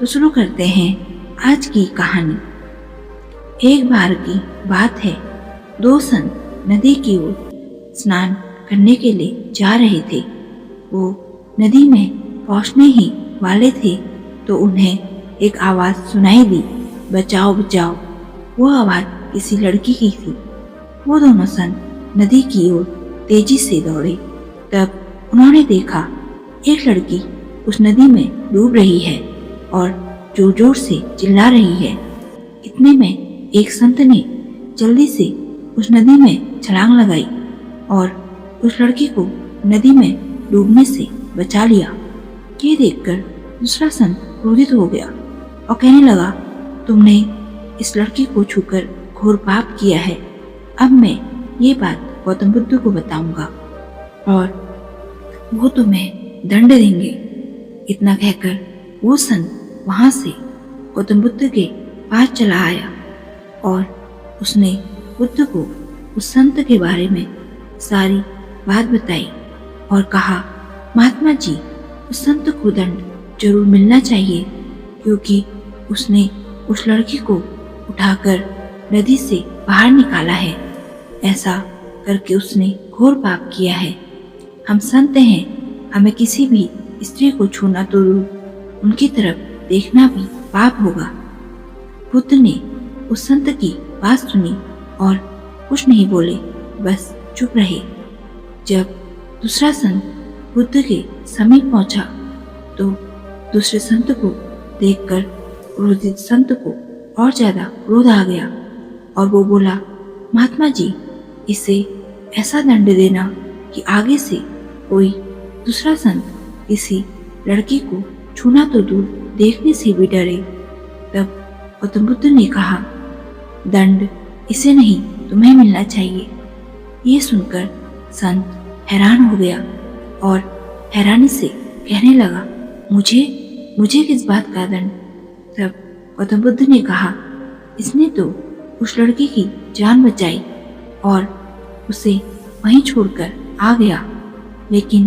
तो शुरू करते हैं आज की कहानी। एक बार की बात है, दो संत नदी की ओर स्नान करने के लिए जा रहे थे। वो नदी में पहुंचने ही वाले थे तो उन्हें एक आवाज़ सुनाई दी, बचाओ बचाओ। वो आवाज़ किसी लड़की की थी। वो दोनों संत नदी की ओर तेजी से दौड़े। तब उन्होंने देखा एक लड़की उस नदी में डूब रही है और जोर जोर से चिल्ला रही है। इतने में एक संत ने जल्दी से उस नदी में छलांग लगाई और उस लड़की को नदी में डूबने से बचा लिया। ये देखकर दूसरा संत क्रोधित हो गया और कहने लगा, तुमने इस लड़की को छूकर घोर पाप किया है। अब मैं ये बात गौतम बुद्ध को बताऊंगा और वो तुम्हें दंड देंगे। इतना कहकर वो संत वहां से गौतम बुद्ध के पास चला आया और उसने बुद्ध को उस संत के बारे में सारी बात बताई और कहा, महात्मा जी, उस संत को दंड जरूर मिलना चाहिए क्योंकि उसने उस लड़की को उठाकर नदी से बाहर निकाला है। ऐसा करके उसने घोर पाप किया है। हम संत हैं, हमें किसी भी स्त्री को छूना तो दूर, उनकी तरफ देखना भी पाप होगा। बुद्ध ने उस संत की बात सुनी और कुछ नहीं बोले, बस चुप रहे। जब दूसरा संत बुद्ध के समीप पहुंचा तो दूसरे संत को देखकर क्रोधित संत को और ज्यादा क्रोध आ गया और वो बोला, महात्मा जी, इसे ऐसा दंड देना कि आगे से कोई दूसरा संत किसी लड़की को छूना तो दूर देखने से भी डरे। तब गौतम बुद्ध ने कहा, दंड इसे नहीं तुम्हें मिलना चाहिए। ये सुनकर संत हैरान हो गया और हैरानी से कहने लगा, मुझे किस बात का दंड? तब गौतम बुद्ध ने कहा, इसने तो उस लड़की की जान बचाई और उसे वहीं छोड़कर आ गया, लेकिन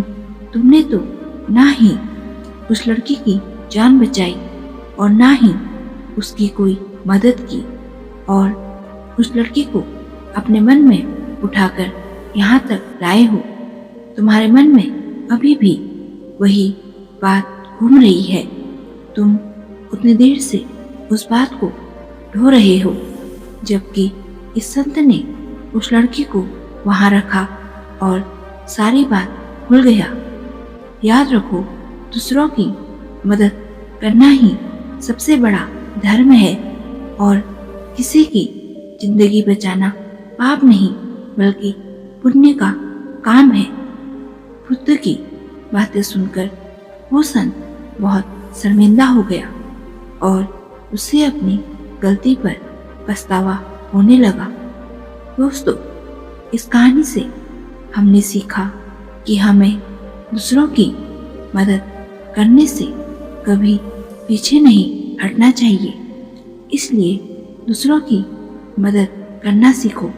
तुमने तो ना ही उस लड़की की जान बचाई और ना ही उसकी कोई मदद की और उस लड़की को अपने मन में उठाकर यहाँ तक लाए हो। तुम्हारे मन में अभी भी वही बात घूम रही है। तुम उतनी देर से उस बात को ढो रहे हो, जबकि इस संत ने उस लड़की को वहाँ रखा और सारी बात भूल गया। याद रखो, दूसरों की मदद करना ही सबसे बड़ा धर्म है और किसी की जिंदगी बचाना पाप नहीं बल्कि पुण्य का काम है। बुद्ध की बातें सुनकर वो संत बहुत शर्मिंदा हो गया और उसे अपनी गलती पर पछतावा होने लगा। दोस्तों, इस कहानी से हमने सीखा कि हमें दूसरों की मदद करने से कभी पीछे नहीं हटना चाहिए। इसलिए दूसरों की मदद करना सीखो।